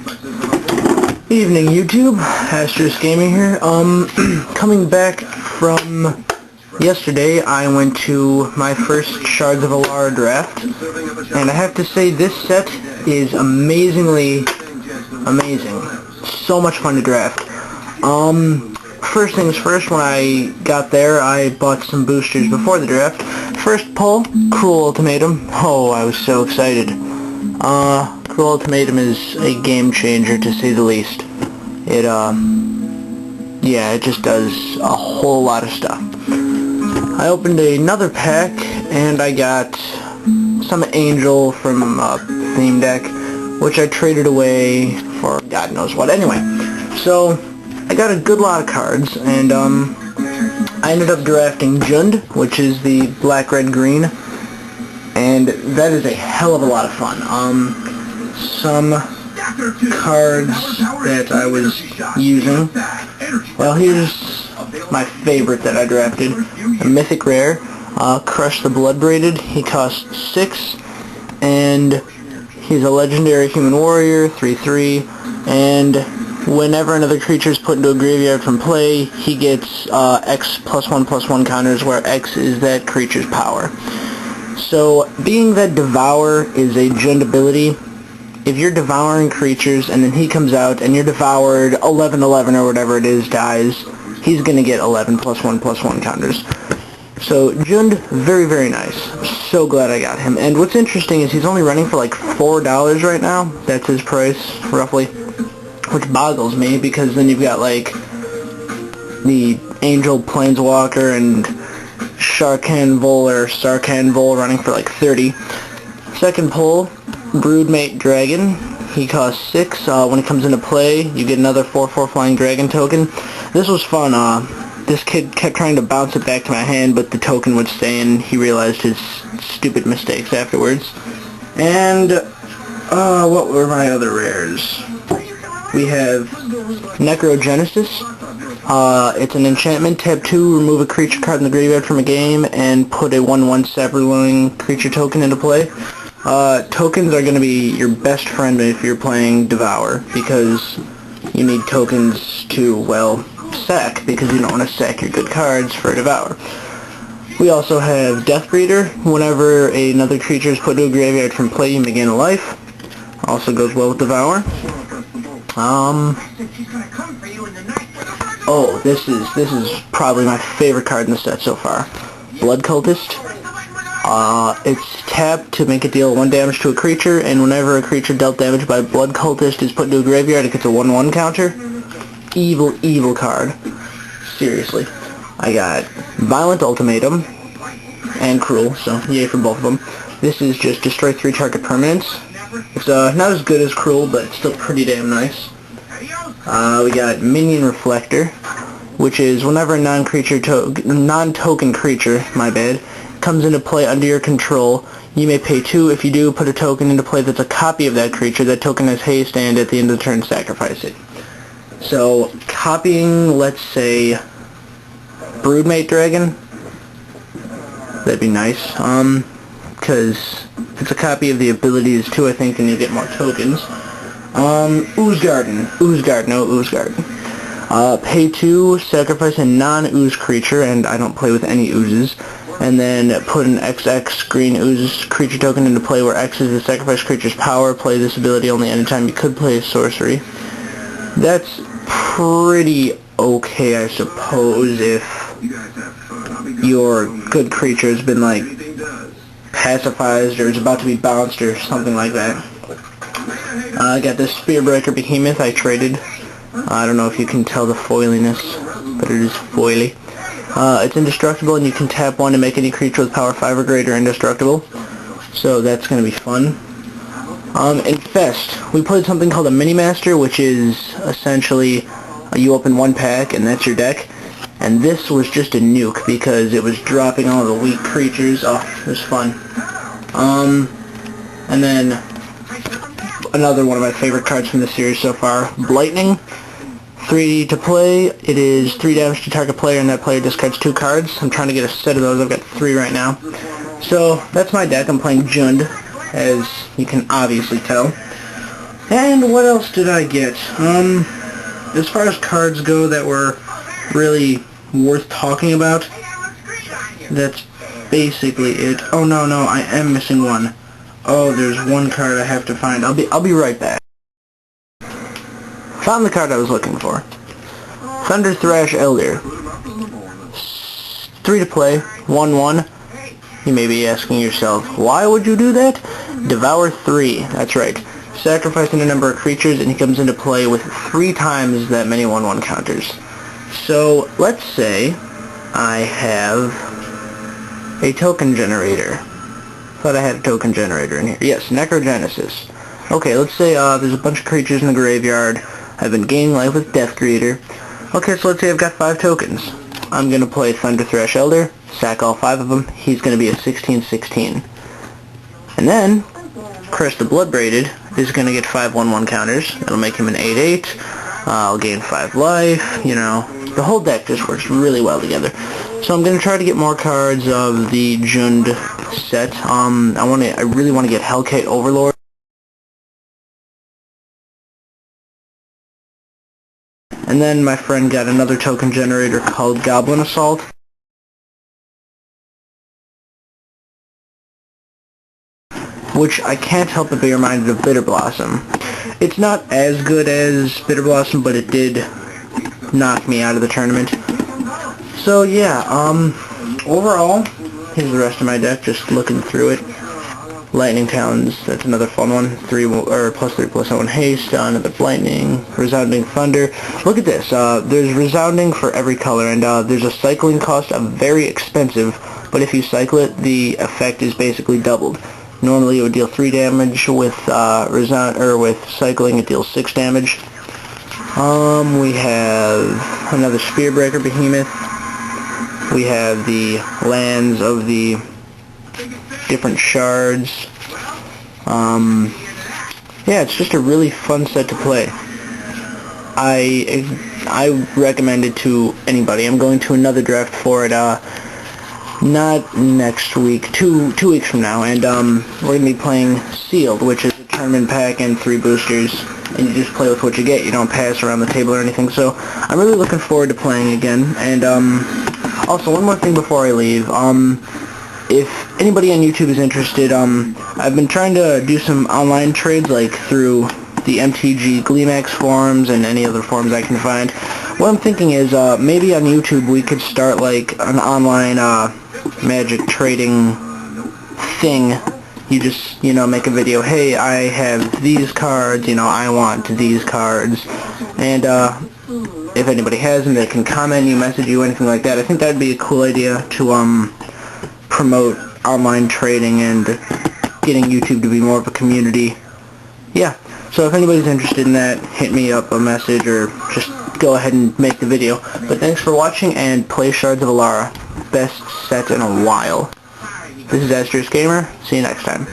Evening YouTube, Asterisk Gaming here. Coming back from yesterday, I went to my first Shards of Alara draft, and I have to say this set is amazingly amazing. So much fun to draft. First things first, when I got there, I bought some boosters before the draft. First pull, Cruel Ultimatum. Oh, I was so excited. Cruel Ultimatum is a game changer, to say the least. It just does a whole lot of stuff. I opened another pack, and I got some Angel from Theme Deck, which I traded away for God knows what. Anyway, so I got a good lot of cards, and I ended up drafting Jund, which is the black, red, green, and that is a hell of a lot of fun. Some cards that I was using. Well, here's my favorite that I drafted. A Mythic Rare, Crush the Bloodbraided. He costs 6, and he's a legendary human warrior, 3/3, and whenever another creature is put into a graveyard from play, he gets X +1/+1 counters, where X is that creature's power. So, being that Devour is a Jund ability, if you're devouring creatures and then he comes out and you're devoured 11/11 or whatever it is, dies, he's going to get 11 +1/+1 counters. So Jund, very, very nice. So glad I got him. And what's interesting is he's only running for like $4 right now. That's his price, roughly. Which boggles me, because then you've got like the Angel Planeswalker and Sarkhan Vol running for like 30. Second pull, Broodmate Dragon. He costs 6. When it comes into play, you get another 4/4 flying dragon token. This was fun. This kid kept trying to bounce it back to my hand, but the token would stay, and he realized his stupid mistakes afterwards. And what were my other rares? We have Necrogenesis. It's an enchantment. Tap 2, remove a creature card in the graveyard from a game, and put a 1/1 Saproling creature token into play. Tokens are going to be your best friend if you're playing Devour, because you need tokens to, well, sack, because you don't want to sack your good cards for Devour. We also have Deathbreeder. Whenever another creature is put to a graveyard from play, you may gain a life. Also goes well with Devour. Oh, this is probably my favorite card in the set so far. Blood Cultist. It's tapped to make it deal 1 damage to a creature, and whenever a creature dealt damage by Blood Cultist is put into a graveyard, it gets a 1/1 counter. Evil, evil card. Seriously. I got Violent Ultimatum and Cruel, so yay for both of them. This is just destroy 3 target permanents. It's not as good as Cruel, but it's still pretty damn nice. We got Minion Reflector, which is whenever a non-token creature, comes into play under your control, you may pay 2. If you do, put a token into play that's a copy of that creature. That token has haste, and at the end of the turn, sacrifice it. So, copying, let's say, Broodmate Dragon, that'd be nice, because if it's a copy of the abilities too, I think, then you get more tokens. Ooze Garden. Pay 2, sacrifice a non-ooze creature, and I don't play with any oozes, and then put an XX green ooze creature token into play, where X is the sacrifice creature's power. Play this ability only anytime you could play a sorcery. That's pretty okay, I suppose, if your good creature has been, like, pacifized or is about to be bounced or something like that. I got this Spearbreaker Behemoth I traded. I don't know if you can tell the foiliness, but it is foily. It's indestructible, and you can tap 1 to make any creature with power 5 or greater indestructible. So that's going to be fun. Infest. We played something called a Mini-Master, which is essentially you open 1 pack, and that's your deck. And this was just a nuke, because it was dropping all the weak creatures. Oh, it was fun. And then another one of my favorite cards from the series so far, Blightning. 3 to play. It is 3 damage to target player, and that player discards 2 cards. I'm trying to get a set of those. I've got 3 right now. So that's my deck. I'm playing Jund, as you can obviously tell. And what else did I get? As far as cards go that were really worth talking about, that's basically it. Oh no, I am missing one. Oh, there's one card I have to find. I'll be right back. Found the card I was looking for. Thunder Thrash Elder. 3 to play, 1/1. You may be asking yourself, why would you do that? Devour 3, that's right. Sacrificing a number of creatures, and he comes into play with 3 times that many 1/1 counters. So, let's say I have a token generator. Thought I had a token generator in here. Yes, Necrogenesis. Okay, let's say there's a bunch of creatures in the graveyard. I've been gaining life with Death Creator. Okay, so let's say I've got 5 tokens. I'm going to play Thunder Thrash Elder, sack all 5 of them. He's going to be a 16/16. And then, Crest the Bloodbraided is going to get 5 1/1 counters. It'll make him an 8/8. I'll gain 5 life, you know. The whole deck just works really well together. So I'm going to try to get more cards of the Jund set. I really want to get Hellkite Overlord. And then my friend got another token generator called Goblin Assault. Which I can't help but be reminded of Bitter Blossom. It's not as good as Bitter Blossom, but it did knock me out of the tournament. So yeah, overall, here's the rest of my deck, just looking through it. Lightning Talons, that's another fun one. +3/+1 haste, another lightning, resounding thunder. Look at this, there's resounding for every color, and there's a cycling cost of very expensive, but if you cycle it, the effect is basically doubled. Normally it would deal 3 damage, with with cycling it deals 6 damage. We have another Spearbreaker Behemoth. We have the lands of the different shards. Yeah, it's just a really fun set to play. I recommend it to anybody. I'm going to another draft for it, not next week, two weeks from now, and we're going to be playing Sealed, which is a tournament pack and 3 boosters, and you just play with what you get. You don't pass around the table or anything, so I'm really looking forward to playing again. And also, one more thing before I leave. If anybody on YouTube is interested, I've been trying to do some online trades, like through the MTG Gleemax forums and any other forums I can find. What I'm thinking is, maybe on YouTube we could start like an online Magic trading thing. You just, make a video, hey, I have these cards, I want these cards, and if anybody has them, they can comment you, message you, anything like that. I think that'd be a cool idea to promote online trading and getting YouTube to be more of a community. Yeah, so if anybody's interested in that, hit me up a message or just go ahead and make the video. But thanks for watching, and play Shards of Alara. Best set in a while. This is Asterisk Gamer. See you next time.